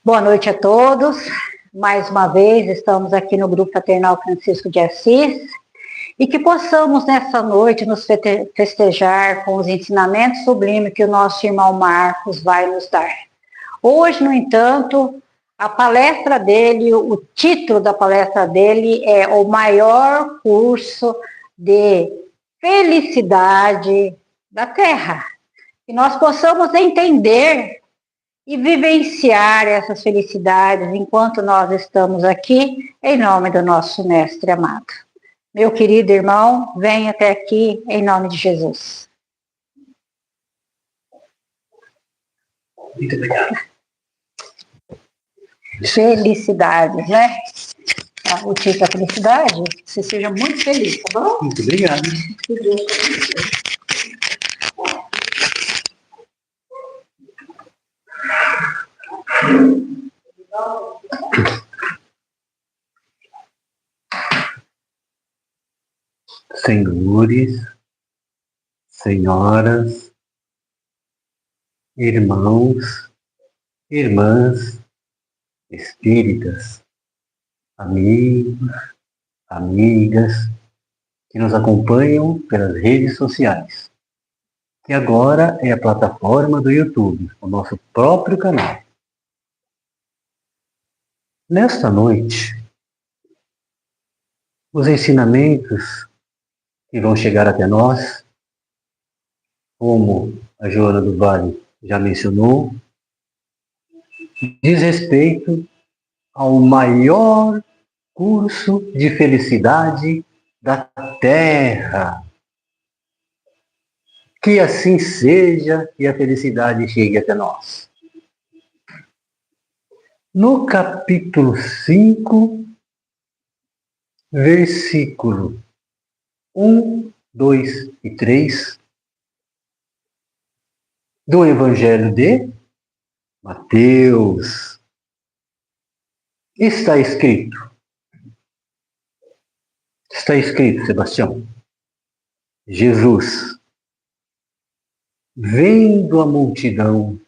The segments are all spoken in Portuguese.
Boa noite a todos. Mais uma vez estamos aqui no Grupo Fraternal Francisco de Assis e que possamos nessa noite nos festejar com os ensinamentos sublimes que o nosso irmão Marcos vai nos dar. Hoje, no entanto, a palestra dele, o título da palestra dele é o maior curso de felicidade da Terra. Que nós possamos entender e vivenciar essas felicidades enquanto nós estamos aqui, em nome do nosso Mestre amado. Meu querido irmão, venha até aqui em nome de Jesus. Muito obrigado. Felicidades, né? O título da felicidade, você seja muito feliz, tá bom? Muito obrigado. Que Deus te abençoe. Senhores, senhoras, irmãos, irmãs, espíritas, amigos, amigas, que nos acompanham pelas redes sociais, que agora é a plataforma do YouTube, o nosso próprio canal. Nesta noite, os ensinamentos que vão chegar até nós, como a Joana do Vale já mencionou, diz respeito ao maior curso de felicidade da Terra. Que assim seja e a felicidade chegue até nós. No capítulo 5, versículo 1, 2 e 3 do Evangelho de Mateus, está escrito, Sebastião, Jesus, vendo a multidão,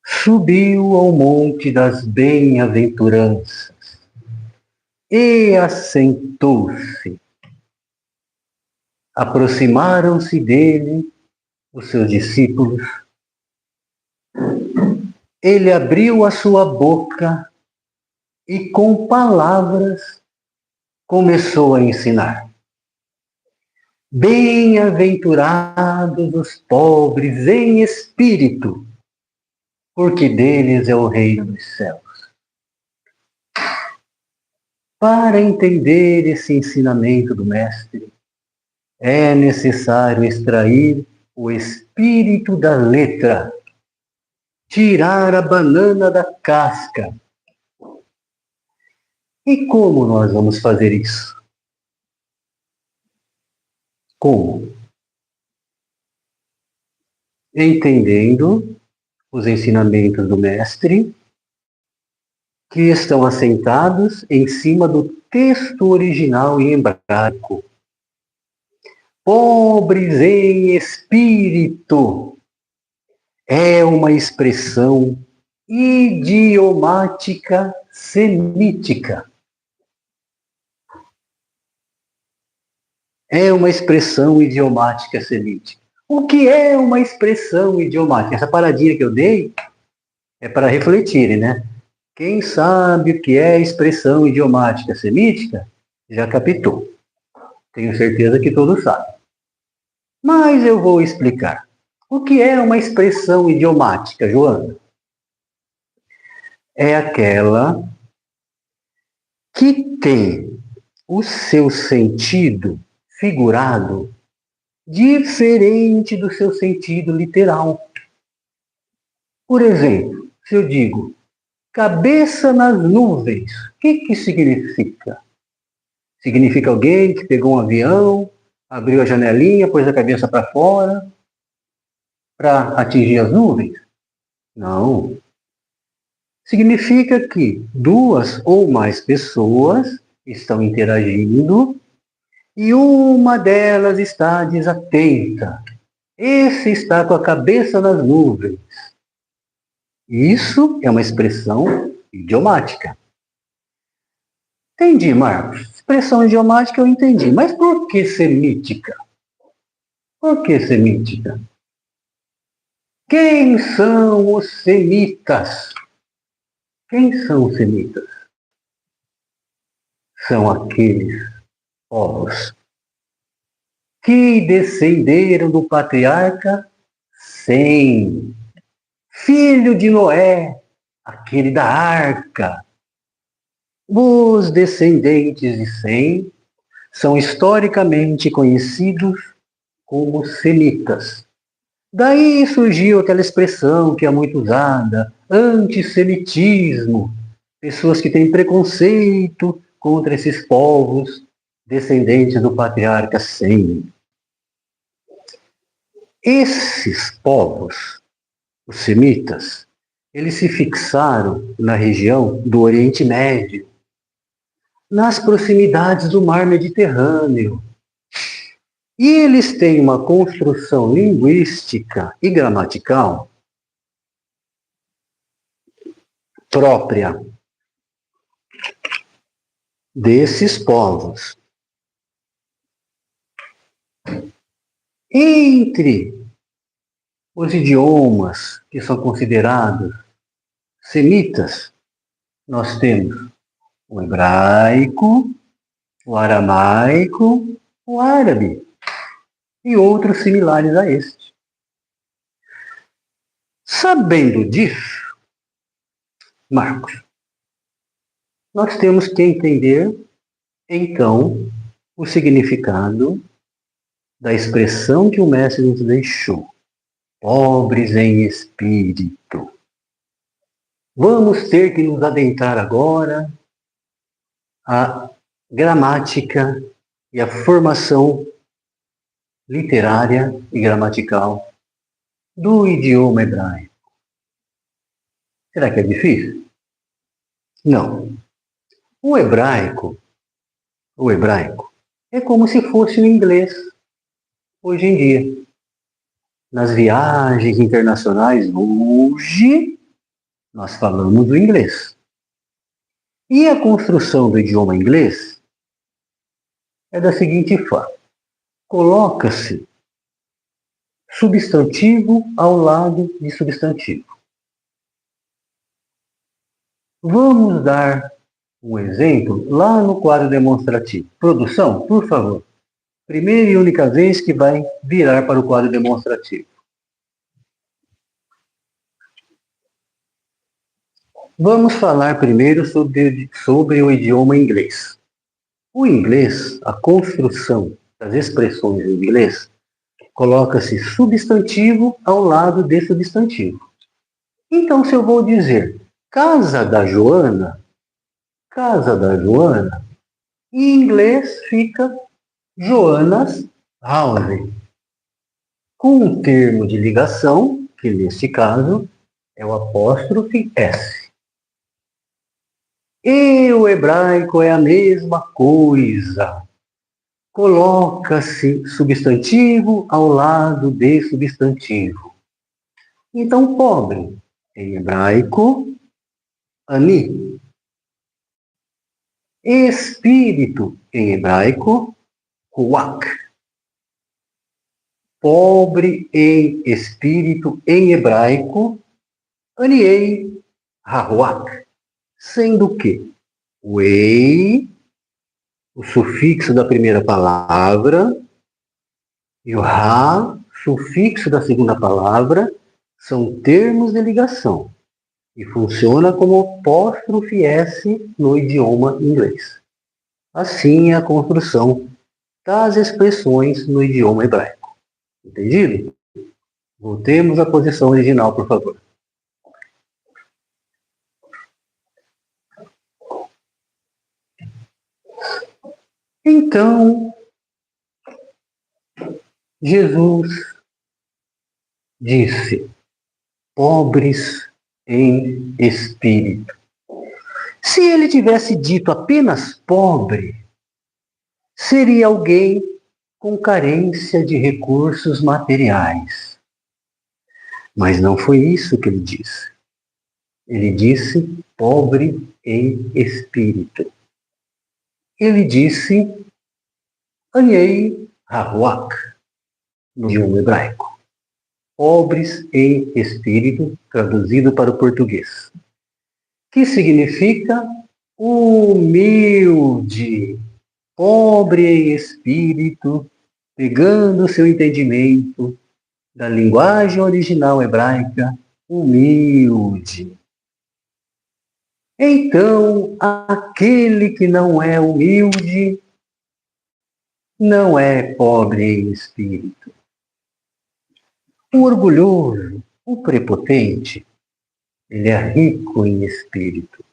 subiu ao monte das bem-aventuranças e assentou-se. Aproximaram-se dele os seus discípulos. Ele abriu a sua boca e com palavras começou a ensinar. Bem-aventurados os pobres em espírito, porque deles é o reino dos céus. Para entender esse ensinamento do Mestre, é necessário extrair o espírito da letra, tirar a banana da casca. E como nós vamos fazer isso? Como? Entendendo os ensinamentos do Mestre, que estão assentados em cima do texto original em hebraico. Pobres em espírito é uma expressão idiomática semítica. É uma expressão idiomática semítica. O que é uma expressão idiomática? Essa paradinha que eu dei é para refletirem, né? Quem sabe o que é expressão idiomática semítica já captou. Tenho certeza que todos sabem. Mas eu vou explicar. O que é uma expressão idiomática, Joana? É aquela que tem o seu sentido figurado diferente do seu sentido literal. Por exemplo, se eu digo cabeça nas nuvens, o que significa? Significa alguém que pegou um avião, abriu a janelinha, pôs a cabeça para fora para atingir as nuvens? Não. Significa que duas ou mais pessoas estão interagindo e uma delas está desatenta. Esse está com a cabeça nas nuvens. Isso é uma expressão idiomática. Entendi, Marcos. Expressão idiomática eu entendi. Mas por que semítica? Por que semítica? Quem são os semitas? Quem são os semitas? São aqueles povos que descenderam do patriarca Sem, filho de Noé, aquele da arca. Os descendentes de Sem são historicamente conhecidos como semitas. Daí surgiu aquela expressão que é muito usada, antissemitismo, pessoas que têm preconceito contra esses povos descendentes do patriarca Sem. Esses povos, os semitas, eles se fixaram na região do Oriente Médio, nas proximidades do Mar Mediterrâneo. E eles têm uma construção linguística e gramatical própria desses povos. Entre os idiomas que são considerados semitas, nós temos o hebraico, o aramaico, o árabe e outros similares a este. Sabendo disso, Marcos, nós temos que entender, então, o significado da expressão que o mestre nos deixou. Pobres em espírito. Vamos ter que nos adentrar agora à gramática e à formação literária e gramatical do idioma hebraico. Será que é difícil? Não. O hebraico é como se fosse o inglês hoje em dia. Nas viagens internacionais, hoje, nós falamos o inglês. E a construção do idioma inglês é da seguinte forma. Coloca-se substantivo ao lado de substantivo. Vamos dar um exemplo lá no quadro demonstrativo. Produção, por favor. Primeira e única vez que vai virar para o quadro demonstrativo. Vamos falar primeiro sobre o idioma inglês. O inglês, a construção das expressões em inglês, coloca-se substantivo ao lado de substantivo. Então, se eu vou dizer casa da Joana, em inglês fica Joana's house, com um termo de ligação, que neste caso é o apóstrofe S. E o hebraico é a mesma coisa. Coloca-se substantivo ao lado de substantivo. Então, pobre, em hebraico, ani. Espírito, em hebraico, ruach. Pobre em espírito, em hebraico, aniei, haruach. Sendo que o ei, o sufixo da primeira palavra, e o ha, sufixo da segunda palavra, são termos de ligação e funciona como apóstrofe S no idioma inglês. Assim é a construção das expressões no idioma hebraico. Entendido? Voltemos à posição original, por favor. Então, Jesus disse, pobres em espírito. Se ele tivesse dito apenas pobre, seria alguém com carência de recursos materiais. Mas não foi isso que ele disse. Ele disse pobre em espírito. Ele disse Anei Haruak, no idioma hebraico. Pobres em espírito, traduzido para o português. Que significa humilde, pobre em espírito, pegando seu entendimento da linguagem original hebraica, humilde. Então, aquele que não é humilde não é pobre em espírito. O orgulhoso, o prepotente, ele é rico em espírito.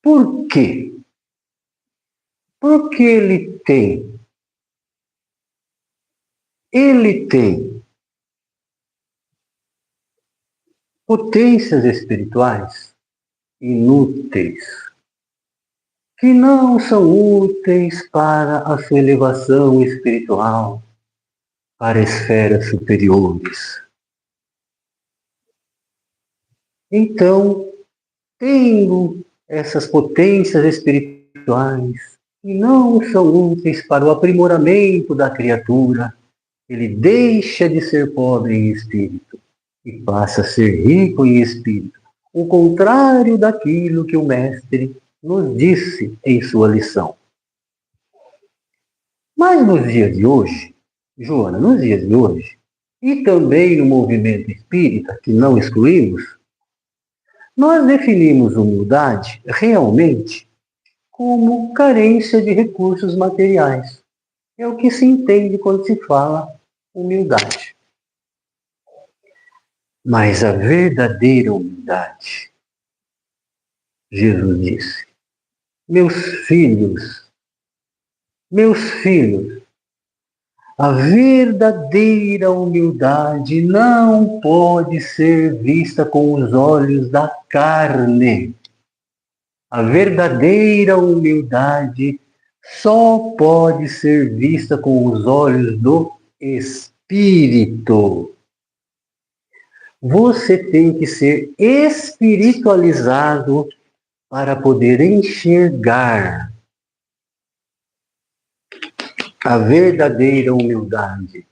Por quê? Porque ele tem potências espirituais inúteis, que não são úteis para a sua elevação espiritual, para esferas superiores. Então, tendo essas potências espirituais que não são úteis para o aprimoramento da criatura, ele deixa de ser pobre em espírito e passa a ser rico em espírito. O contrário daquilo que o mestre nos disse em sua lição. Mas nos dias de hoje, Joana, nos dias de hoje, e também no movimento espírita, que não excluímos, nós definimos humildade realmente como carência de recursos materiais. É o que se entende quando se fala humildade. Mas a verdadeira humildade, Jesus disse, meus filhos, a verdadeira humildade não pode ser vista com os olhos da carne. A verdadeira humildade só pode ser vista com os olhos do Espírito. Você tem que ser espiritualizado para poder enxergar a verdadeira humildade.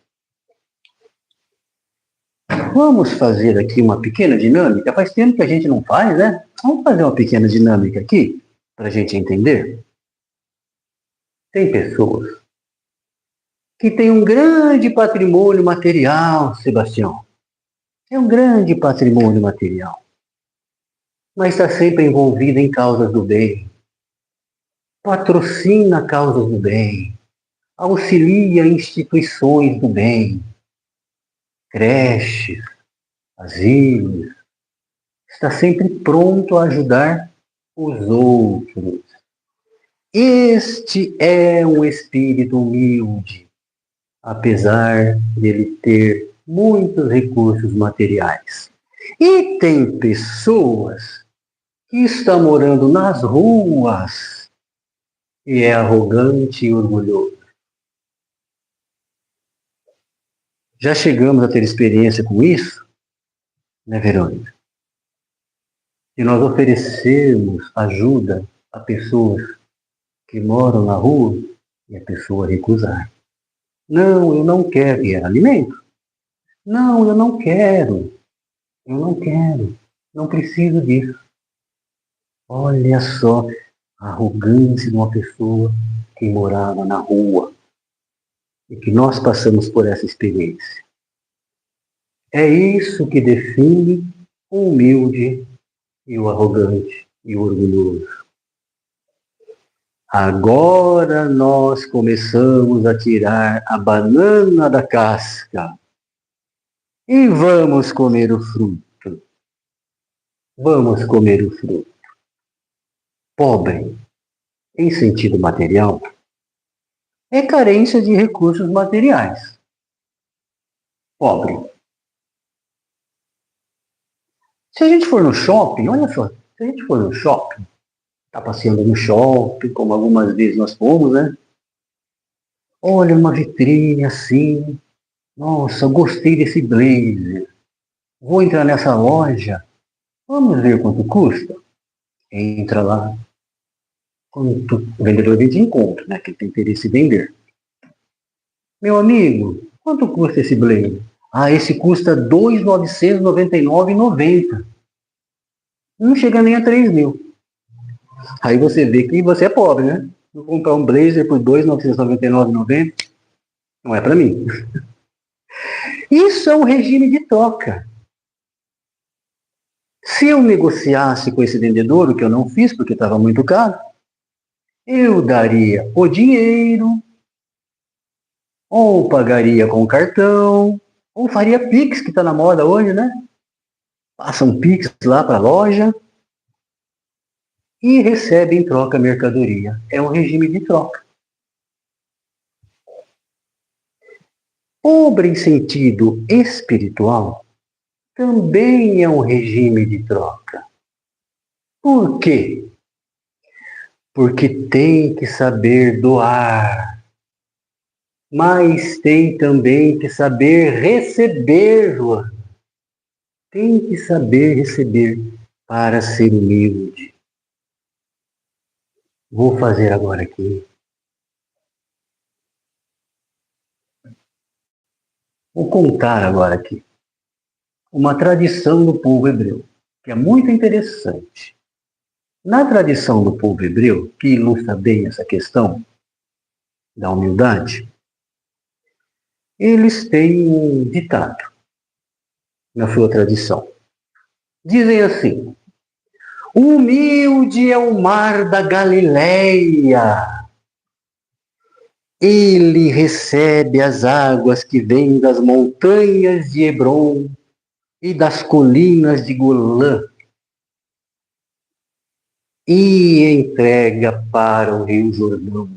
Vamos fazer aqui uma pequena dinâmica? Faz tempo que a gente não faz, né? Vamos fazer uma pequena dinâmica aqui, para a gente entender. Tem pessoas que têm um grande patrimônio material, Sebastião. É um grande patrimônio material. Mas está sempre envolvida em causas do bem. Patrocina causas do bem. Auxilia instituições do bem. Creches, asilos. Está sempre pronto a ajudar os outros. Este é um espírito humilde, apesar dele ter muitos recursos materiais. E tem pessoas que estão morando nas ruas e é arrogante e orgulhoso. Já chegamos a ter experiência com isso, né, Verônica? Se nós oferecermos ajuda a pessoas que moram na rua e a pessoa recusar. Não, eu não quero. E é alimento. Não, eu não quero. Eu não quero. Não preciso disso. Olha só a arrogância de uma pessoa que morava na rua e que nós passamos por essa experiência. É isso que define o humilde e o arrogante e o orgulhoso. Agora nós começamos a tirar a banana da casca e vamos comer o fruto. Vamos comer o fruto. Pobre, em sentido material, é carência de recursos materiais. Pobre. Se a gente for no shopping, olha só, se a gente for no shopping, está passeando no shopping, como algumas vezes nós fomos, né? Olha uma vitrine assim, nossa, gostei desse blazer. Vou entrar nessa loja. Vamos ver quanto custa? Entra lá. Quanto o vendedor vem de encontro, né? Que ele tem interesse em vender. Meu amigo, quanto custa esse blazer? Ah, esse custa R$ 2.999,90. Não chega nem a 3.000. Aí você vê que você é pobre, né? Vou comprar um blazer por R$ 2.999,90. Não é para mim. Isso é um regime de troca. Se eu negociasse com esse vendedor, o que eu não fiz porque estava muito caro, eu daria o dinheiro, ou pagaria com cartão, ou faria Pix, que está na moda hoje, né? Passa um Pix lá para a loja e recebe em troca a mercadoria. É um regime de troca. Obra em sentido espiritual também é um regime de troca. Por quê? Porque tem que saber doar, mas tem também que saber receber, Joana. Tem que saber receber para ser humilde. Vou fazer agora aqui. Vou contar agora aqui uma tradição do povo hebreu, que é muito interessante. Na tradição do povo hebreu, que ilustra bem essa questão da humildade, eles têm um ditado na sua tradição. Dizem assim: o humilde é o mar da Galileia. Ele recebe as águas que vêm das montanhas de Hebrom e das colinas de Golã e entrega para o Rio Jordão.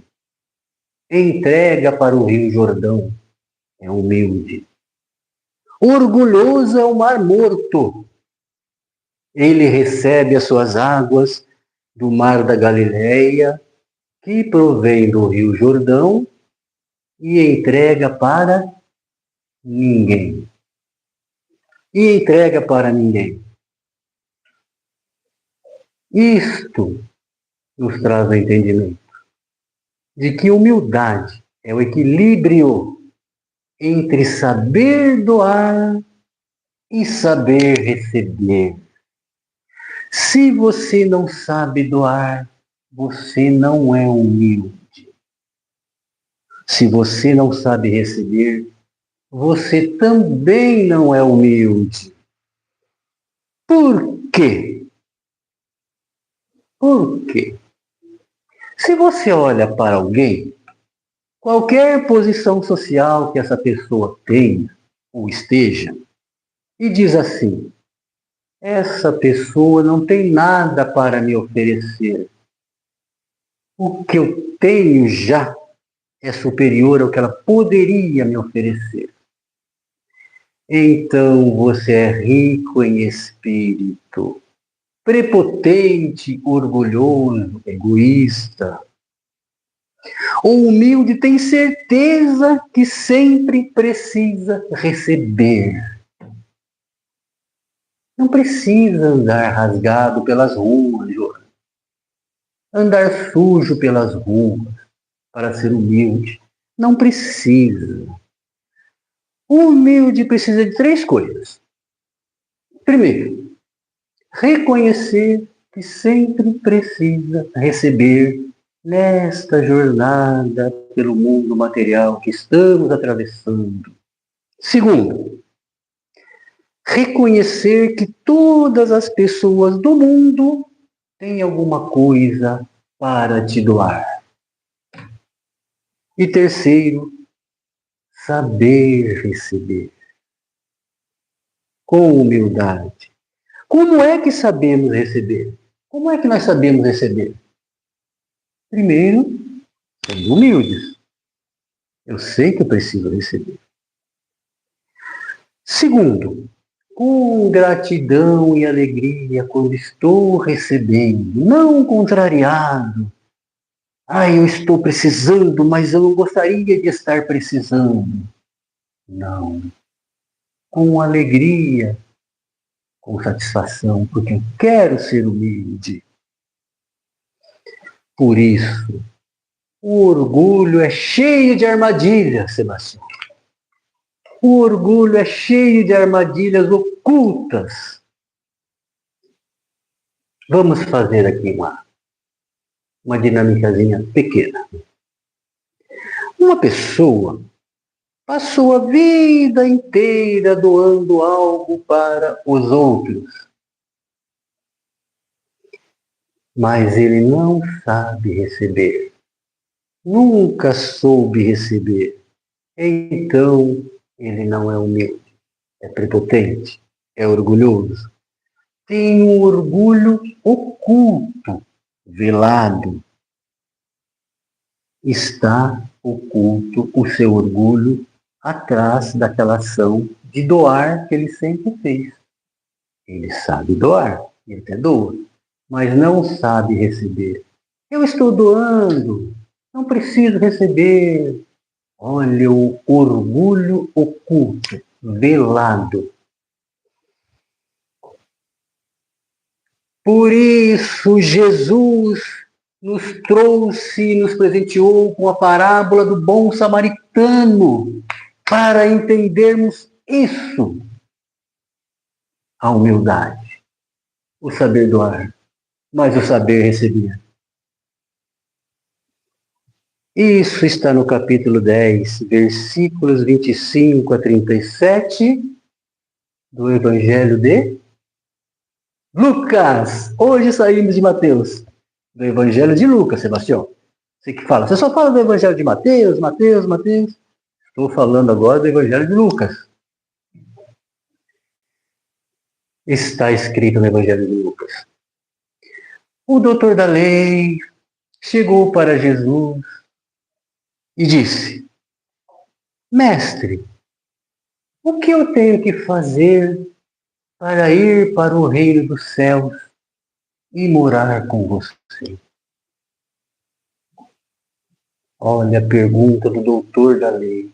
Entrega para o Rio Jordão. É humilde. Orgulhoso é o Mar Morto. Ele recebe as suas águas do Mar da Galileia, que provém do Rio Jordão, e entrega para ninguém. E entrega para ninguém. Isto nos traz o entendimento de que humildade é o equilíbrio entre saber doar e saber receber. Se você não sabe doar, você não é humilde. Se você não sabe receber, você também não é humilde. Por quê? Por quê? Se você olha para alguém, qualquer posição social que essa pessoa tenha ou esteja, e diz assim: essa pessoa não tem nada para me oferecer. O que eu tenho já é superior ao que ela poderia me oferecer. Então você é rico em espírito, prepotente, orgulhoso, egoísta. O humilde tem certeza que sempre precisa receber. Não precisa andar rasgado pelas ruas, Joana. Andar sujo pelas ruas para ser humilde. Não precisa. O humilde precisa de 3 coisas. Primeiro, reconhecer que sempre precisa receber nesta jornada pelo mundo material que estamos atravessando. Segundo, reconhecer que todas as pessoas do mundo têm alguma coisa para te doar. E terceiro, saber receber com humildade. Como é que sabemos receber? Como é que nós sabemos receber? Primeiro, sendo humildes. Eu sei que eu preciso receber. Segundo, com gratidão e alegria quando estou recebendo, não contrariado. Eu estou precisando, mas eu não gostaria de estar precisando. Não. Com alegria, com satisfação, porque eu quero ser humilde. Por isso, o orgulho é cheio de armadilhas, Sebastião. O orgulho é cheio de armadilhas ocultas. Vamos fazer aqui uma dinâmicazinha pequena. Uma pessoa passou a vida inteira doando algo para os outros, mas ele não sabe receber. Nunca soube receber. Então, ele não é humilde, é prepotente, é orgulhoso. Tem um orgulho oculto, velado. Está oculto o seu orgulho atrás daquela ação de doar que ele sempre fez. Ele sabe doar, ele até doa, mas não sabe receber. Eu estou doando, não preciso receber. Olha o orgulho oculto, velado. Por isso, Jesus nos trouxe, nos presenteou com a parábola do bom samaritano, para entendermos isso. A humildade, o saber doar, mas o saber receber. Isso está no capítulo 10, versículos 25 a 37 do Evangelho de Lucas. Hoje saímos de Mateus. Do Evangelho de Lucas, Sebastião. Você que fala, você só fala do Evangelho de Mateus, Mateus. Estou falando agora do Evangelho de Lucas. Está escrito no Evangelho de Lucas. O doutor da lei chegou para Jesus e disse: Mestre, o que eu tenho que fazer para ir para o reino dos céus e morar com você? Olha a pergunta do doutor da lei.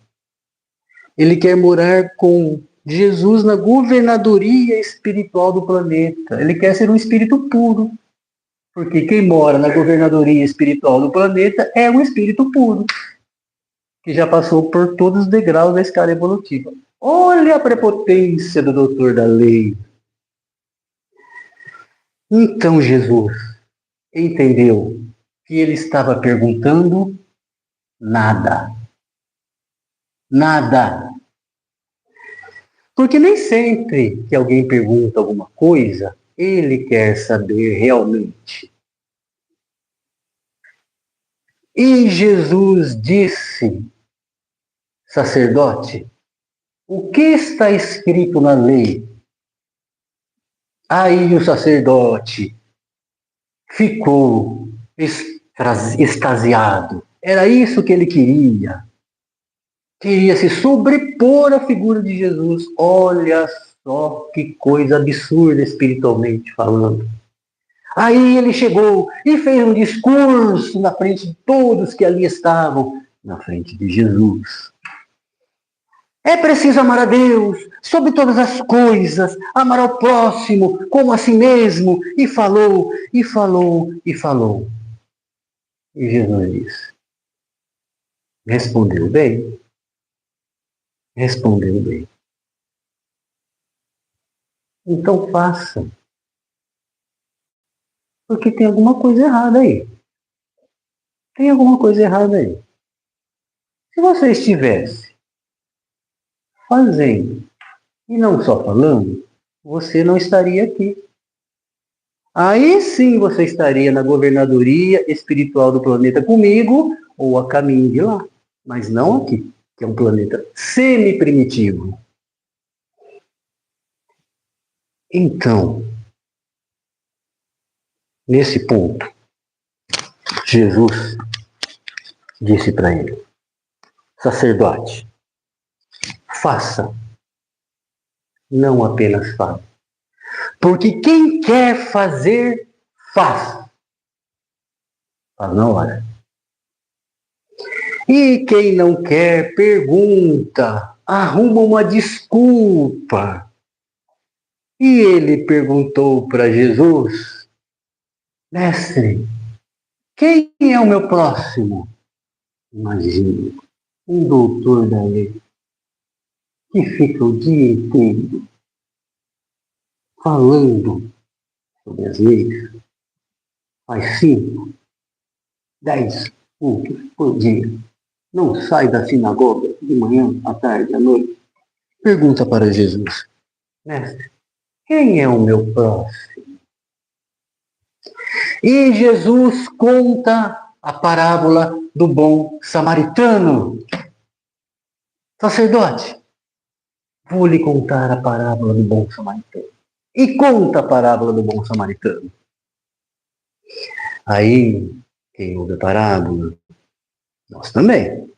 Ele quer morar com Jesus na governadoria espiritual do planeta. Ele quer ser um espírito puro. Porque quem mora na governadoria espiritual do planeta é um espírito puro, que já passou por todos os degraus da escala evolutiva. Olha a prepotência do doutor da lei. Então Jesus entendeu que ele estava perguntando nada. Nada. Porque nem sempre que alguém pergunta alguma coisa, ele quer saber realmente. E Jesus disse, sacerdote, o que está escrito na lei? Aí o sacerdote ficou extasiado. Era isso que ele queria. Queria se sobrepor à figura de Jesus. Olha só que coisa absurda espiritualmente falando. Aí ele chegou e fez um discurso na frente de todos que ali estavam, na frente de Jesus. É preciso amar a Deus sobre todas as coisas, amar ao próximo como a si mesmo. E falou, e falou, e falou. E Jesus disse, respondeu bem. Respondeu bem. Então faça. Porque tem alguma coisa errada aí. Tem alguma coisa errada aí. Se você estivesse fazendo e não só falando, você não estaria aqui. Aí sim você estaria na governadoria espiritual do planeta comigo ou a caminho de lá. Mas não aqui, que é um planeta semi-primitivo. Então, nesse ponto, Jesus disse para ele, sacerdote, faça, não apenas fale. Porque quem quer fazer, faz. Faz na hora. E quem não quer, pergunta, arruma uma desculpa. E ele perguntou para Jesus: Mestre, quem é o meu próximo? Imagine, um doutor da lei que fica o dia inteiro falando sobre as leis, faz 5, 10 cultos por dia, não sai da sinagoga de manhã, à tarde, à noite. Pergunta para Jesus: Mestre, quem é o meu próximo? E Jesus conta a parábola do bom samaritano. Sacerdote, vou lhe contar a parábola do bom samaritano. E conta a parábola do bom samaritano. Aí, quem ouve a parábola? Nós também.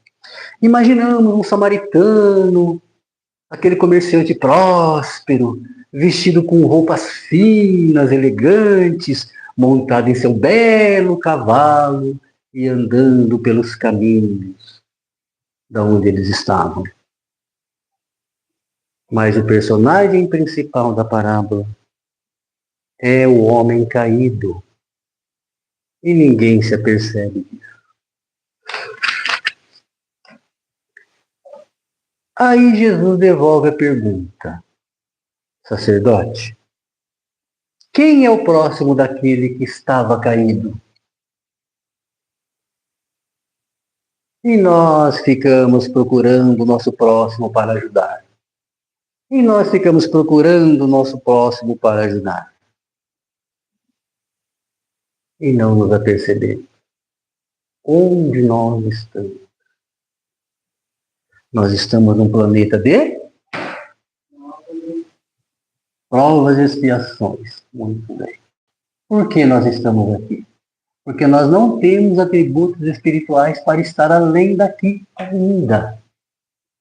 Imaginamos um samaritano, aquele comerciante próspero, vestido com roupas finas, elegantes, montado em seu belo cavalo e andando pelos caminhos da onde eles estavam. Mas o personagem principal da parábola é o homem caído. E ninguém se apercebe disso. Aí Jesus devolve a pergunta: Sacerdote, quem é o próximo daquele que estava caído? E nós ficamos procurando o nosso próximo para ajudar. E nós ficamos procurando o nosso próximo para ajudar. E não nos apercebemos. Onde nós estamos? Nós estamos num planeta de provas e expiações. Muito bem. Por que nós estamos aqui? Porque nós não temos atributos espirituais para estar além daqui ainda.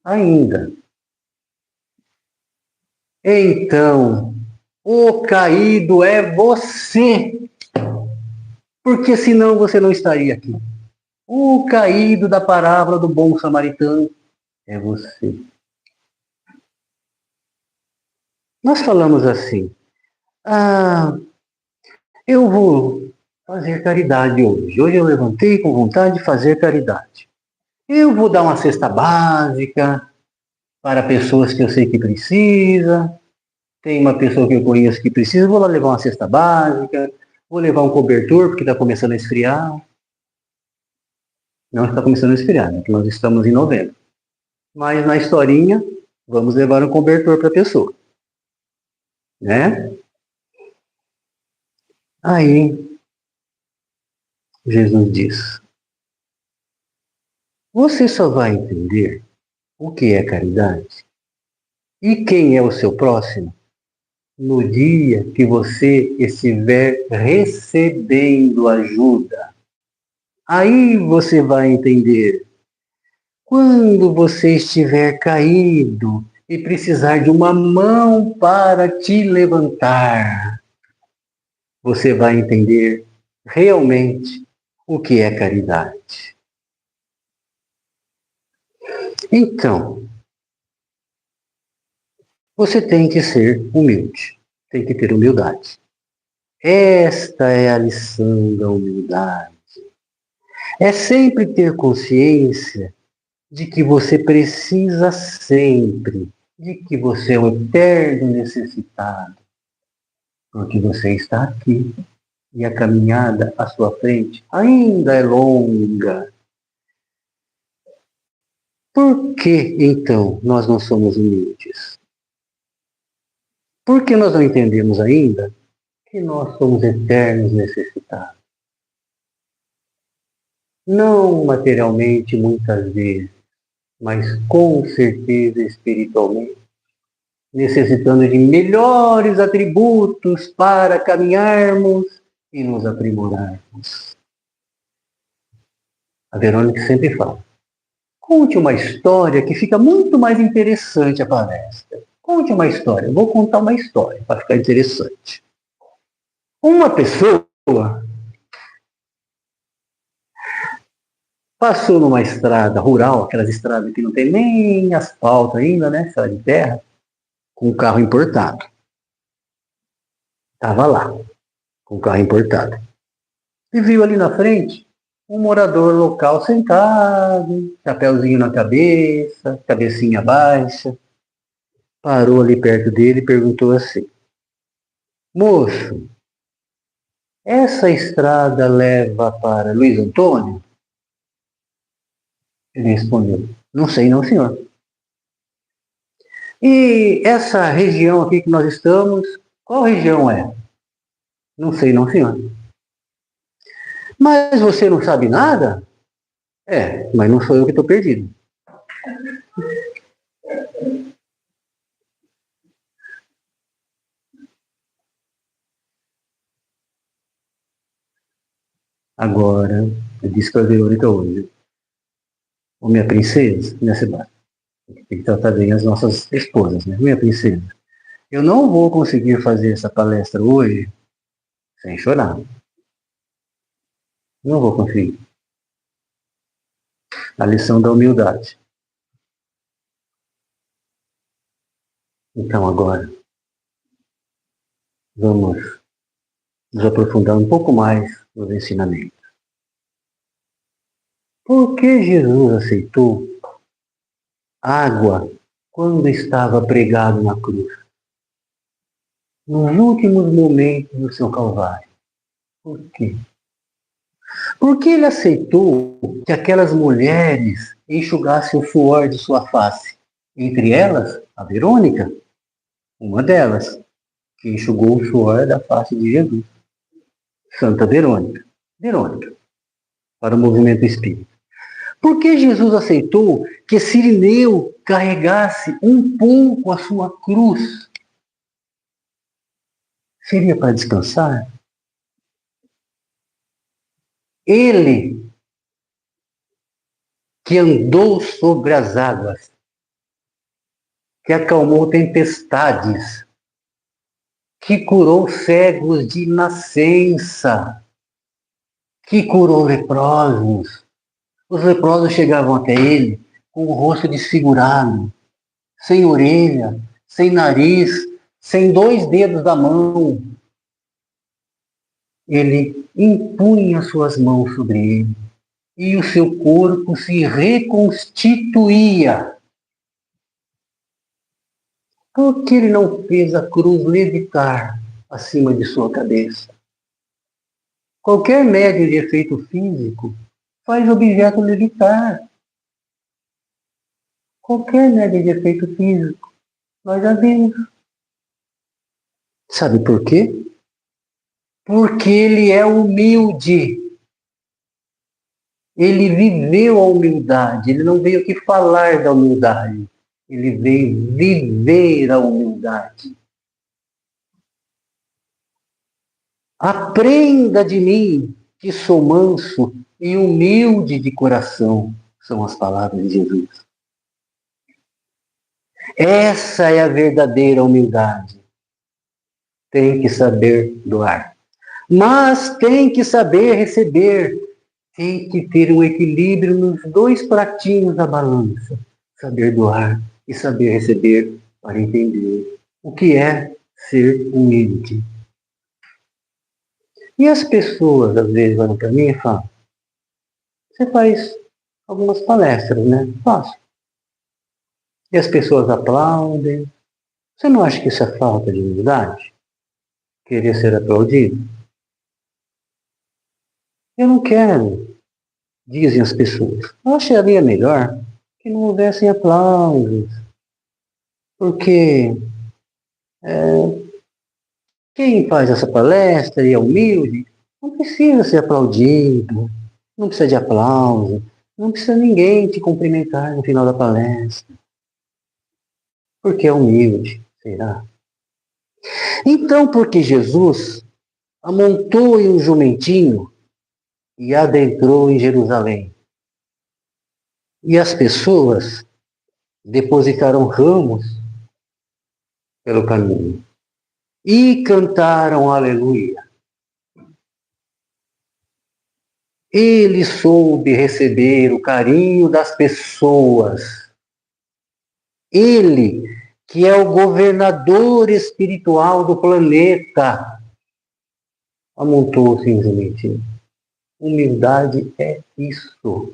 Ainda. Então, o caído é você. Porque senão você não estaria aqui. O caído da parábola do bom samaritano é você. Nós falamos assim: eu vou fazer caridade hoje. Hoje eu levantei com vontade de fazer caridade. Eu vou dar uma cesta básica para pessoas que eu sei que precisa. Tem uma pessoa que eu conheço que precisa, vou lá levar uma cesta básica, vou levar um cobertor porque está começando a esfriar. Não está começando a esfriar, né? Porque nós estamos em novembro. Mas na historinha, vamos levar um cobertor para a pessoa. Né? Aí, Jesus diz: você só vai entender o que é caridade e quem é o seu próximo no dia que você estiver recebendo ajuda. Aí você vai entender. Quando você estiver caído e precisar de uma mão para te levantar, você vai entender realmente o que é caridade. Então, você tem que ser humilde, tem que ter humildade. Esta é a lição da humildade. É sempre ter consciência de que você precisa sempre, de que você é um eterno necessitado, porque você está aqui e a caminhada à sua frente ainda é longa. Por que, então, nós não somos humildes? Porque nós não entendemos ainda que nós somos eternos necessitados. Não materialmente, muitas vezes, mas com certeza espiritualmente, necessitando de melhores atributos para caminharmos e nos aprimorarmos. A Verônica sempre fala: conte uma história que fica muito mais interessante a palestra. Conte uma história. Eu vou contar uma história para ficar interessante. Uma pessoa passou numa estrada rural, aquelas estradas que não tem nem asfalto ainda, né? Estrada de terra, com um carro importado. Estava lá, com o carro importado. E viu ali na frente um morador local sentado, chapéuzinho na cabeça, cabecinha baixa. Parou ali perto dele e perguntou assim: Moço, essa estrada leva para Luiz Antônio? Ele respondeu: Não sei não, senhor. E essa região aqui que nós estamos, qual região é? Não sei não, senhor. Mas você não sabe nada? É, mas não sou eu que estou perdido. Agora, eu disse para a Verônica hoje: Ô minha princesa, minha Sebastião, tem que tratar bem as nossas esposas, né? Minha princesa, eu não vou conseguir fazer essa palestra hoje sem chorar. Não vou conseguir. A lição da humildade. Então agora, vamos nos aprofundar um pouco mais nos ensinamentos. Por que Jesus aceitou água quando estava pregado na cruz? Nos últimos momentos do seu Calvário. Por quê? Porque ele aceitou que aquelas mulheres enxugassem o suor de sua face. Entre elas, a Verônica, uma delas, que enxugou o suor da face de Jesus. Santa Verônica. Verônica, para o movimento espírita. Por que Jesus aceitou que Cirineu carregasse um pouco a sua cruz? Seria para descansar? Ele, que andou sobre as águas, que acalmou tempestades, que curou cegos de nascença, que curou leprosos. Os leprosos chegavam até ele com o rosto desfigurado, sem orelha, sem nariz, sem 2 dedos da mão. Ele impunha suas mãos sobre ele e o seu corpo se reconstituía. Por que ele não fez a cruz levitar acima de sua cabeça? Qualquer médio de efeito físico faz objeto levitar. Qualquer médio de efeito físico, nós já vimos. Sabe por quê? Porque ele é humilde. Ele viveu a humildade. Ele não veio aqui falar da humildade. Ele veio viver a humildade. Aprenda de mim, que sou manso e humilde de coração, são as palavras de Jesus. Essa é a verdadeira humildade. Tem que saber doar. Mas tem que saber receber. Tem que ter um equilíbrio nos 2 pratinhos da balança. Saber doar e saber receber para entender o que é ser humilde. E as pessoas, às vezes, olham para mim e falam: você faz algumas palestras, né? Faço. E as pessoas aplaudem. Você não acha que isso é falta de humildade? Querer ser aplaudido? Eu não quero, dizem as pessoas. Eu acharia melhor que não houvessem aplausos. Porque quem faz essa palestra e é humilde, não precisa ser aplaudido, não precisa de aplauso, não precisa ninguém te cumprimentar no final da palestra. Porque é humilde, será? Então, porque Jesus amontou em um jumentinho e adentrou em Jerusalém. E as pessoas depositaram ramos pelo caminho e cantaram aleluia. Ele soube receber o carinho das pessoas. Ele, que é o governador espiritual do planeta, amontoou cinzamente. Humildade é isso.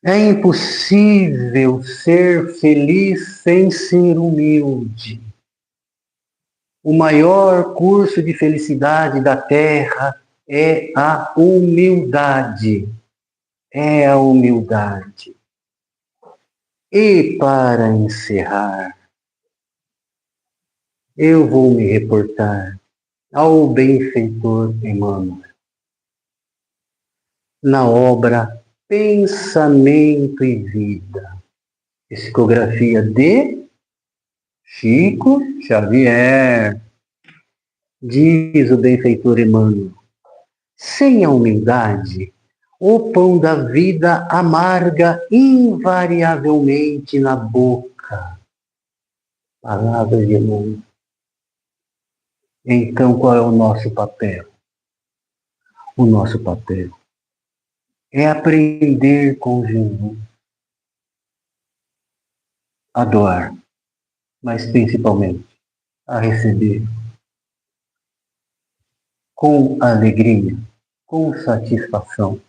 É impossível ser feliz sem ser humilde. O maior curso de felicidade da Terra é a humildade. É a humildade. E para encerrar, eu vou me reportar ao benfeitor Emmanuel na obra Pensamento e Vida, psicografia de Chico Xavier. Diz o benfeitor Emmanuel: sem a humildade, o pão da vida amarga invariavelmente na boca. Palavra de Emmanuel. Então, qual é o nosso papel? O nosso papel é aprender com Jesus a doar, mas principalmente a receber com alegria, com satisfação,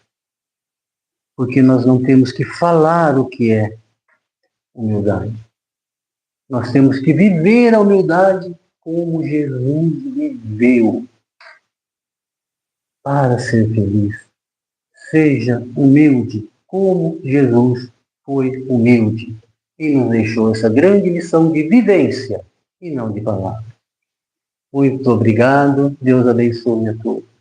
porque nós não temos que falar o que é humildade. Nós temos que viver a humildade como Jesus viveu. Para ser feliz, seja humilde como Jesus foi humilde e nos deixou essa grande lição de vivência e não de palavra. Muito obrigado. Deus abençoe a todos.